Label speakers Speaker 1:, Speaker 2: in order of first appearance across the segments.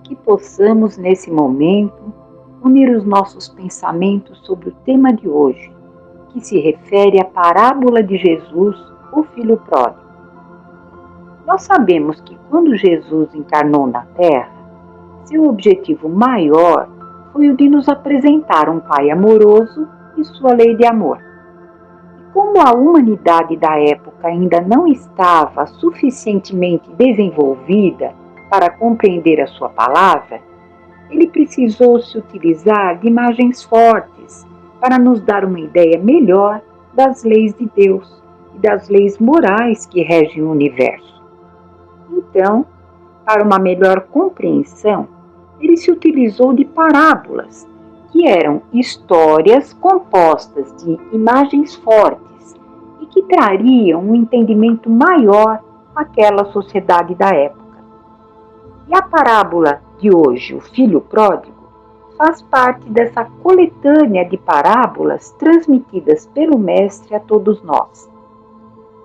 Speaker 1: que possamos, nesse momento, unir os nossos pensamentos sobre o tema de hoje, que se refere à parábola de Jesus, o Filho Pródigo. Nós sabemos que quando Jesus encarnou na Terra, seu objetivo maior foi o de nos apresentar um Pai amoroso e sua lei de amor. E como a humanidade da época ainda não estava suficientemente desenvolvida para compreender a sua palavra, ele precisou se utilizar de imagens fortes para nos dar uma ideia melhor das leis de Deus e das leis morais que regem o universo. Então, para uma melhor compreensão, ele se utilizou de parábolas, que eram histórias compostas de imagens fortes e que trariam um entendimento maior àquela sociedade da época. E a parábola de hoje, o Filho Pródigo, faz parte dessa coletânea de parábolas transmitidas pelo Mestre a todos nós.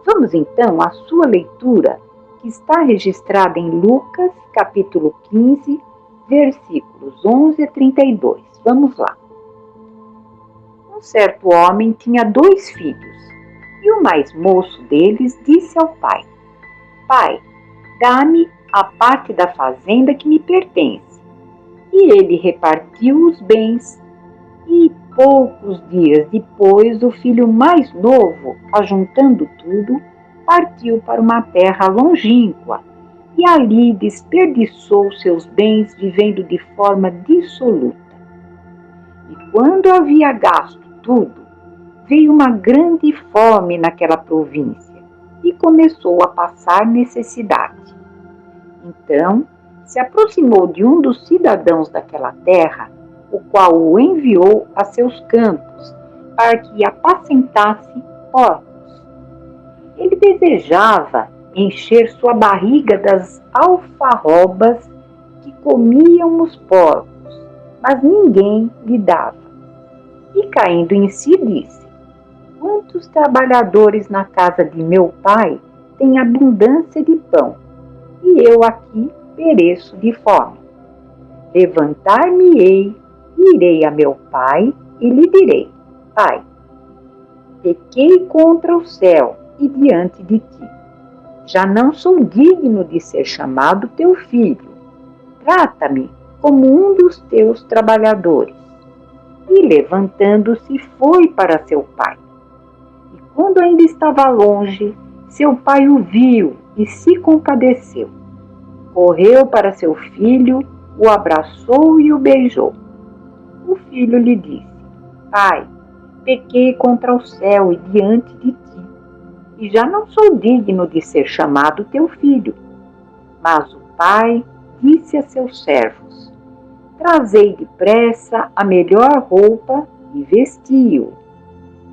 Speaker 1: Vamos então à sua leitura, que está registrada em Lucas, capítulo 15, versículos 11 a 32. Vamos lá. Um certo homem tinha 2 filhos, e o mais moço deles disse ao pai: Pai, dá-me a parte da fazenda que me pertence. E ele repartiu os bens, e poucos dias depois o filho mais novo, ajuntando tudo, partiu para uma terra longínqua e ali desperdiçou seus bens vivendo de forma dissoluta. E quando havia gasto tudo, veio uma grande fome naquela província e começou a passar necessidade. Então, se aproximou de um dos cidadãos daquela terra, o qual o enviou a seus campos para que apacentasse porcos. Ele desejava encher sua barriga das alfarrobas que comiam os porcos, mas ninguém lhe dava. E caindo em si disse: Quantos trabalhadores na casa de meu pai têm abundância de pão, e eu aqui pereço de fome. Levantar-me-ei, irei a meu pai e lhe direi: Pai, pequei contra o céu e diante de ti. Já não sou digno de ser chamado teu filho. Trata-me como um dos teus trabalhadores. E levantando-se foi para seu pai. E quando ainda estava longe, seu pai o viu e se compadeceu. Correu para seu filho, o abraçou e o beijou. O filho lhe disse: Pai, pequei contra o céu e diante de ti, e já não sou digno de ser chamado teu filho. Mas o pai disse a seus servos: Trazei depressa a melhor roupa e vesti-o.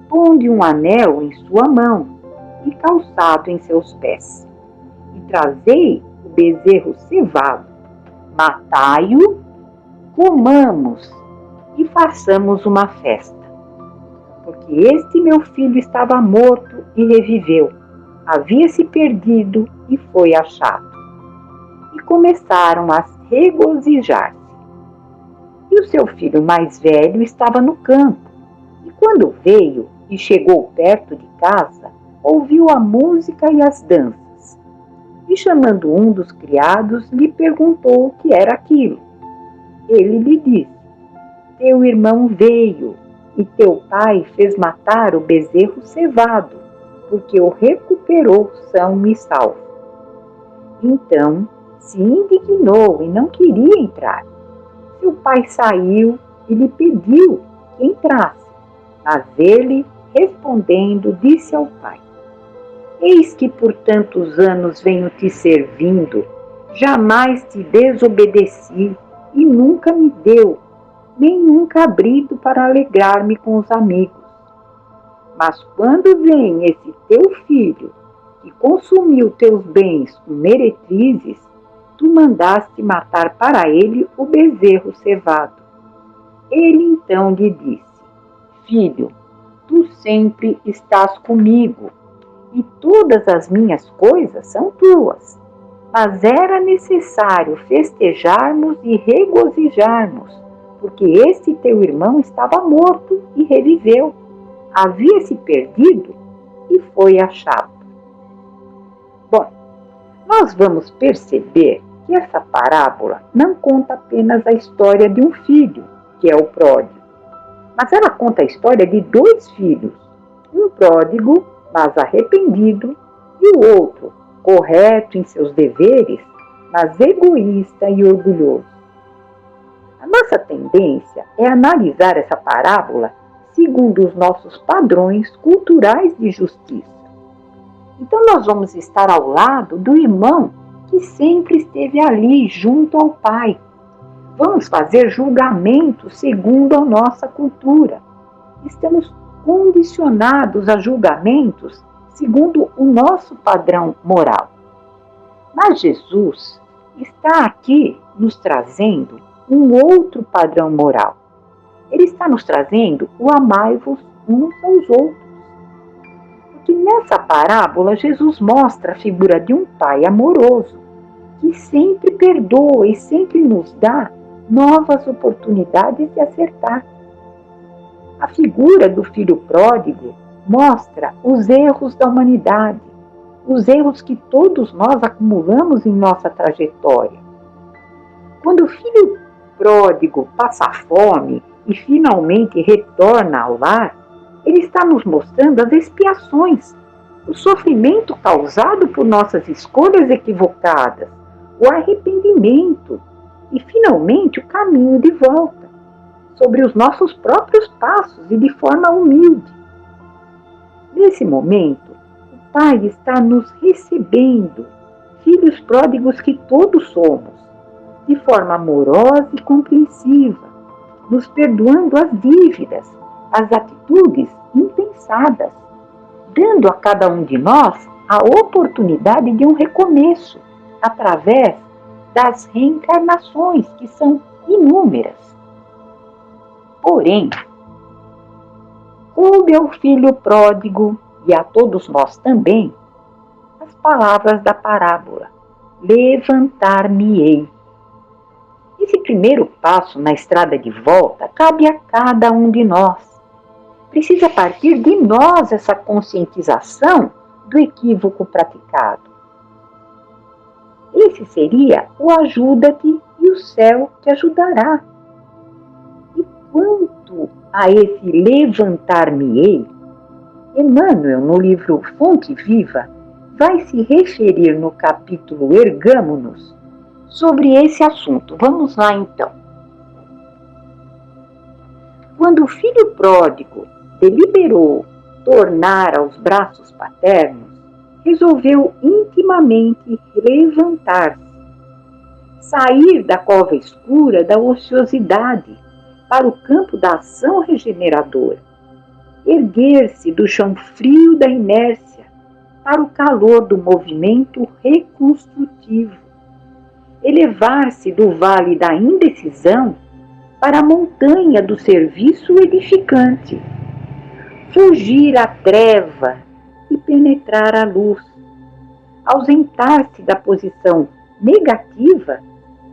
Speaker 1: Ponde um anel em sua mão e calçado em seus pés. E trazei o bezerro cevado. Matai-o, comamos e façamos uma festa. Porque este meu filho estava morto e reviveu, havia se perdido e foi achado. E começaram a regozijar-se. E o seu filho mais velho estava no campo, e quando veio e chegou perto de casa, ouviu a música e as danças. E chamando um dos criados, lhe perguntou o que era aquilo. Ele lhe disse: Teu irmão veio, e teu pai fez matar o bezerro cevado, porque o recuperou são e salvo. Então se indignou e não queria entrar. Seu pai saiu e lhe pediu que entrasse, mas ele, respondendo, disse ao pai: Eis que por tantos anos venho te servindo, jamais te desobedeci e nunca me deu nenhum cabrito para alegrar-me com os amigos. Mas quando vem esse teu filho, que consumiu teus bens com meretrizes, tu mandaste matar para ele o bezerro cevado. Ele então lhe disse: Filho, tu sempre estás comigo, e todas as minhas coisas são tuas. mas era necessário festejarmos e regozijarmos, porque este teu irmão estava morto e reviveu, havia se perdido e foi achado. Bom, nós vamos perceber que essa parábola não conta apenas a história de um filho, que é o pródigo, mas ela conta a história de dois filhos, um pródigo, mas arrependido, e o outro, correto em seus deveres, mas egoísta e orgulhoso. A nossa tendência é analisar essa parábola segundo os nossos padrões culturais de justiça. Então nós vamos estar ao lado do irmão que sempre esteve ali junto ao pai. Vamos fazer julgamentos segundo a nossa cultura. Estamos condicionados a julgamentos segundo o nosso padrão moral. Mas Jesus está aqui nos trazendo um outro padrão moral. Ele está nos trazendo o amai-vos uns aos outros. Porque nessa parábola Jesus mostra a figura de um pai amoroso que sempre perdoa e sempre nos dá novas oportunidades de acertar. A figura do filho pródigo mostra os erros da humanidade, os erros que todos nós acumulamos em nossa trajetória. Quando o filho pródigo passa fome e finalmente retorna ao lar, ele está nos mostrando as expiações, o sofrimento causado por nossas escolhas equivocadas, o arrependimento e, finalmente, o caminho de volta, sobre os nossos próprios passos e de forma humilde. Nesse momento, o Pai está nos recebendo, filhos pródigos que todos somos, de forma amorosa e compreensiva, nos perdoando as dívidas, as atitudes impensadas, dando a cada um de nós a oportunidade de um recomeço, através das reencarnações, que são inúmeras. Porém, coube ao filho pródigo, e a todos nós também, as palavras da parábola: levantar-me-ei. Esse primeiro passo na estrada de volta cabe a cada um de nós. Precisa partir de nós essa conscientização do equívoco praticado. Esse seria o ajuda-te e o céu te ajudará. E quanto a esse levantar-me-ei, Emmanuel, no livro Fonte Viva, vai se referir no capítulo Ergamo-nos sobre esse assunto. Vamos lá então. Quando o filho pródigo deliberou tornar aos braços paternos, resolveu intimamente levantar-se, sair da cova escura da ociosidade para o campo da ação regeneradora, erguer-se do chão frio da inércia para o calor do movimento reconstrutivo, elevar-se do vale da indecisão para a montanha do serviço edificante, fugir à treva e penetrar a luz, ausentar-se da posição negativa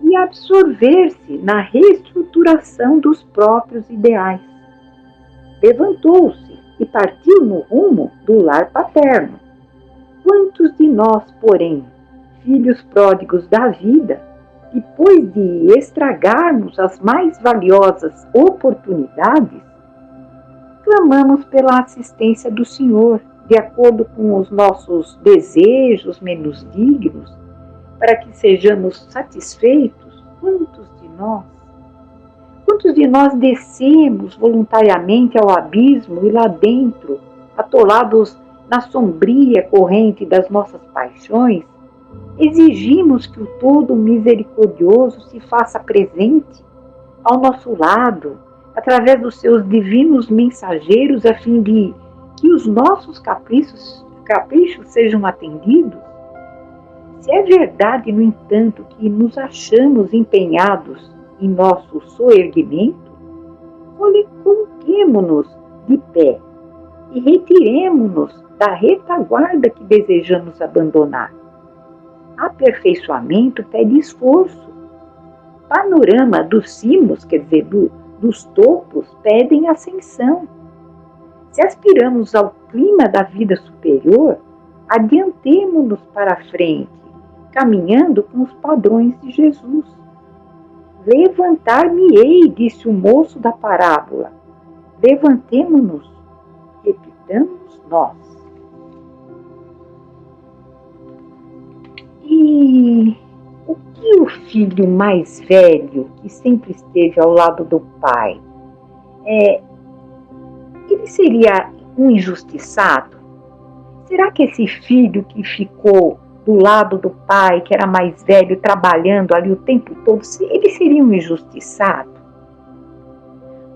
Speaker 1: e absorver-se na reestruturação dos próprios ideais. Levantou-se e partiu no rumo do lar paterno. Quantos de nós, porém, filhos pródigos da vida, depois de estragarmos as mais valiosas oportunidades, clamamos pela assistência do Senhor, de acordo com os nossos desejos menos dignos, para que sejamos satisfeitos? Quantos de nós? Quantos de nós descemos voluntariamente ao abismo e lá dentro, atolados na sombria corrente das nossas paixões, exigimos que o todo misericordioso se faça presente ao nosso lado, através dos seus divinos mensageiros, a fim de que os nossos caprichos sejam atendidos? Se é verdade, no entanto, que nos achamos empenhados em nosso soerguimento, coloquemo-nos de pé e retiremo-nos da retaguarda que desejamos abandonar. Aperfeiçoamento pede esforço. Panorama dos cimos, quer dizer, dos topos, pedem ascensão. Se aspiramos ao clima da vida superior, adiantemo-nos para a frente, caminhando com os padrões de Jesus. Levantar-me-ei, disse o moço da parábola. Levantemo-nos, repitamos nós. E o que o filho mais velho, que sempre esteve ao lado do pai, ele seria um injustiçado? Será que esse filho que ficou do lado do pai, que era mais velho, trabalhando ali o tempo todo, ele seria um injustiçado?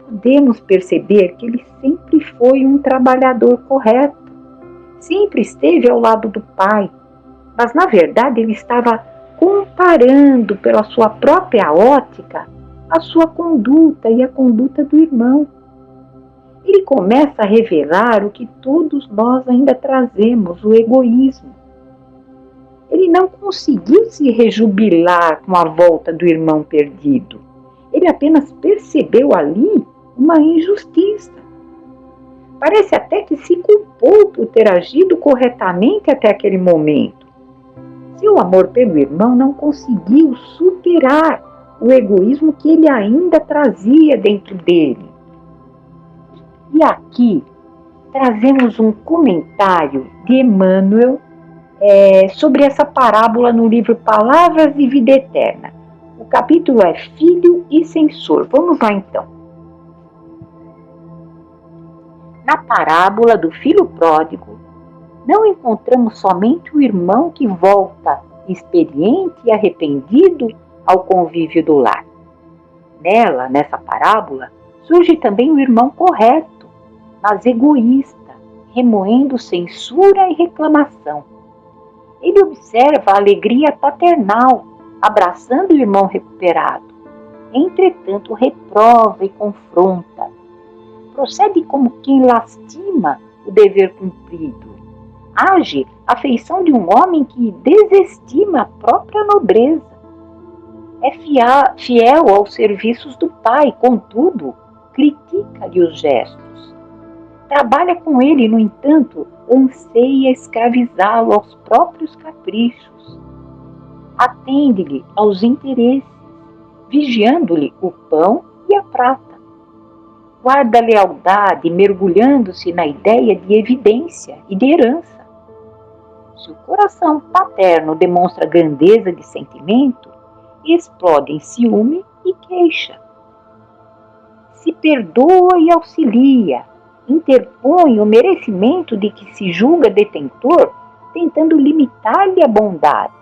Speaker 1: Podemos perceber que ele sempre foi um trabalhador correto, sempre esteve ao lado do pai, mas na verdade ele estava comparando pela sua própria ótica a sua conduta e a conduta do irmão. Ele começa a revelar o que todos nós ainda trazemos, o egoísmo. Ele não conseguiu se rejubilar com a volta do irmão perdido. Ele apenas percebeu ali uma injustiça. Parece até que se culpou por ter agido corretamente até aquele momento. Seu amor pelo irmão não conseguiu superar o egoísmo que ele ainda trazia dentro dele. E aqui trazemos um comentário de Emmanuel sobre essa parábola no livro Palavras de Vida Eterna. O capítulo é Filho e Censor. Vamos lá então. Na parábola do filho pródigo, não encontramos somente o irmão que volta experiente e arrependido ao convívio do lar. Nessa parábola, surge também o irmão correto, mas egoísta, remoendo censura e reclamação. Ele observa a alegria paternal, abraçando o irmão recuperado. Entretanto, reprova e confronta. Procede como quem lastima o dever cumprido. Age a feição de um homem que desestima a própria nobreza. É fiel aos serviços do pai, contudo, critica-lhe os gestos. Trabalha com ele, no entanto, anseia escravizá-lo aos próprios caprichos. Atende-lhe aos interesses, vigiando-lhe o pão e a prata. Guarda a lealdade, mergulhando-se na ideia de evidência e de herança. Se o coração paterno demonstra grandeza de sentimento, explode em ciúme e queixa. Se perdoa e auxilia, interpõe o merecimento de que se julga detentor, tentando limitar-lhe a bondade.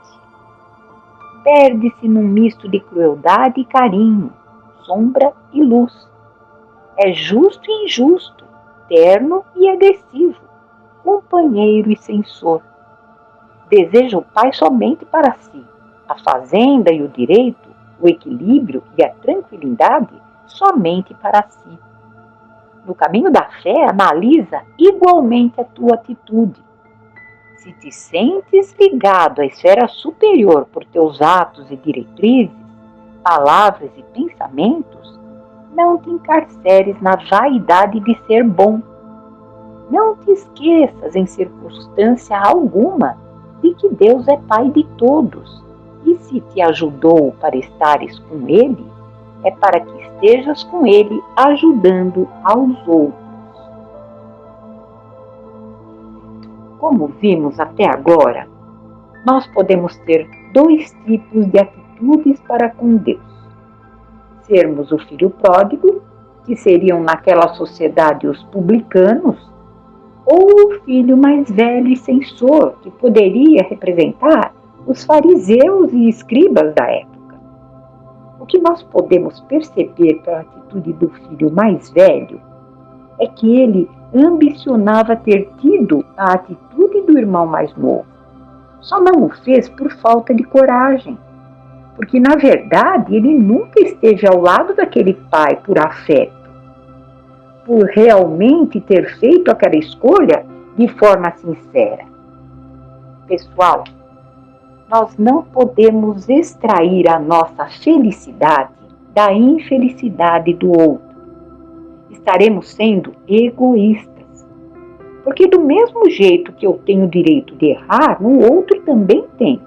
Speaker 1: Perde-se num misto de crueldade e carinho, sombra e luz. É justo e injusto, terno e agressivo, companheiro e censor. Deseja o pai somente para si, a fazenda e o direito, o equilíbrio e a tranquilidade somente para si. No caminho da fé, analisa igualmente a tua atitude. Se te sentes ligado à esfera superior por teus atos e diretrizes, palavras e pensamentos, não te encarceres na vaidade de ser bom. Não te esqueças em circunstância alguma de que Deus é Pai de todos, e se te ajudou para estares com Ele, é para que estejas com Ele ajudando aos outros. Como vimos até agora, nós podemos ter dois tipos de atitudes para com Deus. Sermos o filho pródigo, que seriam naquela sociedade os publicanos, ou o filho mais velho e censor, que poderia representar os fariseus e escribas da época. O que nós podemos perceber pela atitude do filho mais velho é que ele ambicionava ter tido a atitude do irmão mais novo. Só não o fez por falta de coragem, porque na verdade ele nunca esteve ao lado daquele pai por afeto, por realmente ter feito aquela escolha de forma sincera. Pessoal, nós não podemos extrair a nossa felicidade da infelicidade do outro. Estaremos sendo egoístas. Porque do mesmo jeito que eu tenho o direito de errar, o outro também tem.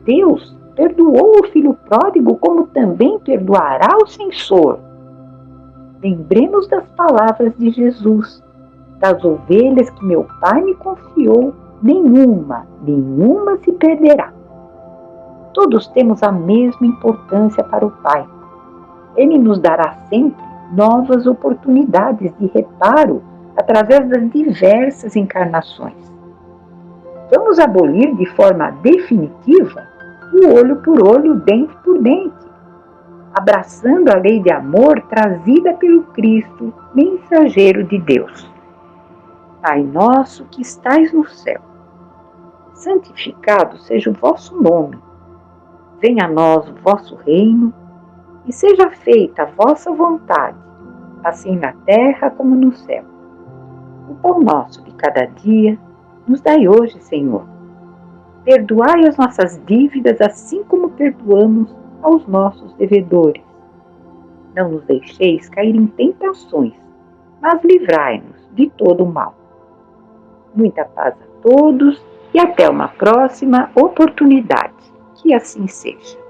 Speaker 1: Deus perdoou o filho pródigo como também perdoará o censor. Lembremos das palavras de Jesus: das ovelhas que meu Pai me confiou, nenhuma se perderá. Todos temos a mesma importância para o Pai. Ele nos dará sempre novas oportunidades de reparo através das diversas encarnações. Vamos abolir de forma definitiva o olho por olho, dente por dente, abraçando a lei de amor trazida pelo Cristo, mensageiro de Deus. Pai nosso que estais no céu, santificado seja o vosso nome. Venha a nós o vosso reino e seja feita a vossa vontade, assim na terra como no céu. O pão nosso de cada dia nos dai hoje, Senhor. Perdoai as nossas dívidas assim como perdoamos aos nossos devedores. Não nos deixeis cair em tentações, mas livrai-nos de todo o mal. Muita paz a todos e até uma próxima oportunidade. Que assim seja.